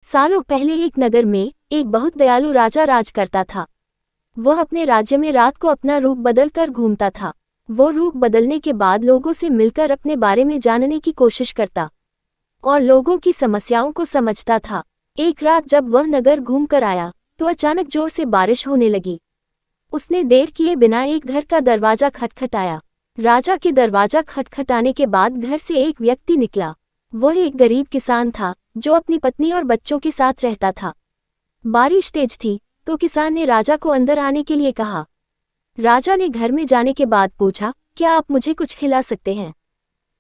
सालों पहले एक नगर में एक बहुत दयालु राजा राज करता था। वह अपने राज्य में रात को अपना रूप बदल कर घूमता था। वो रूप बदलने के बाद लोगों से मिलकर अपने बारे में जानने की कोशिश करता और लोगों की समस्याओं को समझता था। एक रात जब वह नगर घूम कर आया तो अचानक जोर से बारिश होने लगी। उसने देर किए बिना एक घर का दरवाजा खटखटाया। राजा के दरवाजा खटखटाने के बाद घर से एक व्यक्ति निकला। वह एक गरीब किसान था जो अपनी पत्नी और बच्चों के साथ रहता था। बारिश तेज थी तो किसान ने राजा को अंदर आने के लिए कहा। राजा ने घर में जाने के बाद पूछा, क्या आप मुझे कुछ खिला सकते हैं?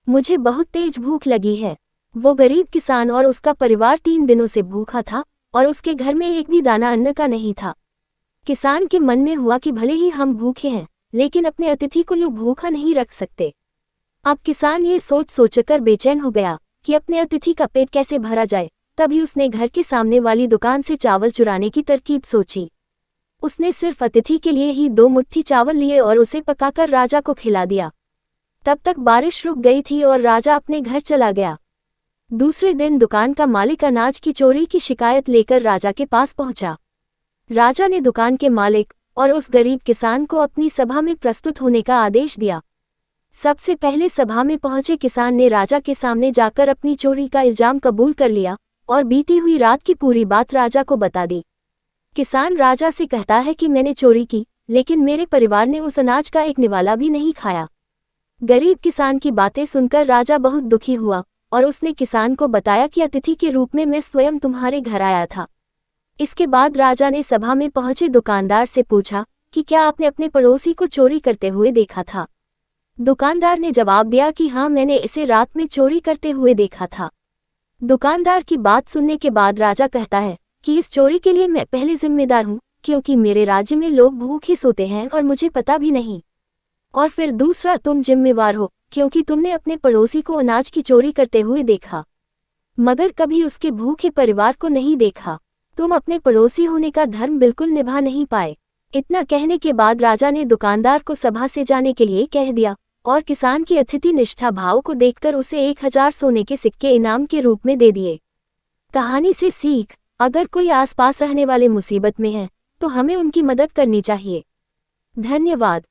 मुझे बहुत तेज भूख लगी है। वो गरीब किसान और उसका परिवार 3 दिनों से भूखा था और उसके घर में एक भी दाना अन्न का नहीं था। किसान के मन में हुआ कि भले ही हम भूखे हैं लेकिन अपने अतिथि को यूं भूखा नहीं रख सकते। अब किसान ये सोच सोचकर बेचैन हो गया कि अपने अतिथि का पेट कैसे भरा जाए। तभी उसने घर के सामने वाली दुकान से चावल चुराने की तरकीब सोची। उसने सिर्फ अतिथि के लिए ही 2 मुट्ठी चावल लिए और उसे पकाकर राजा को खिला दिया। तब तक बारिश रुक गई थी और राजा अपने घर चला गया। दूसरे दिन दुकान का मालिक अनाज की चोरी की शिकायत लेकर राजा के पास पहुंचा। राजा ने दुकान के मालिक और उस गरीब किसान को अपनी सभा में प्रस्तुत होने का आदेश दिया। सबसे पहले सभा में पहुंचे किसान ने राजा के सामने जाकर अपनी चोरी का इल्जाम कबूल कर लिया और बीती हुई रात की पूरी बात राजा को बता दी। किसान राजा से कहता है कि मैंने चोरी की लेकिन मेरे परिवार ने उस अनाज का एक निवाला भी नहीं खाया। गरीब किसान की बातें सुनकर राजा बहुत दुखी हुआ और उसने किसान को बताया कि अतिथि के रूप में मैं स्वयं तुम्हारे घर आया था। इसके बाद राजा ने सभा में पहुंचे दुकानदार से पूछा कि क्या आपने अपने पड़ोसी को चोरी करते हुए देखा था? दुकानदार ने जवाब दिया कि हाँ, मैंने इसे रात में चोरी करते हुए देखा था। दुकानदार की बात सुनने के बाद राजा कहता है कि इस चोरी के लिए मैं पहले जिम्मेदार हूँ क्योंकि मेरे राज्य में लोग भूखे सोते हैं और मुझे पता भी नहीं। और फिर दूसरा, तुम जिम्मेवार हो क्योंकि तुमने अपने पड़ोसी को अनाज की चोरी करते हुए देखा मगर कभी उसके भूखे परिवार को नहीं देखा। तुम अपने पड़ोसी होने का धर्म बिल्कुल निभा नहीं पाए। इतना कहने के बाद राजा ने दुकानदार को सभा से जाने के लिए कह दिया और किसान की अतिथि निष्ठा भाव को देखकर उसे 1000 सोने के सिक्के इनाम के रूप में दे दिए। कहानी से सीख, अगर कोई आसपास रहने वाले मुसीबत में है तो हमें उनकी मदद करनी चाहिए। धन्यवाद।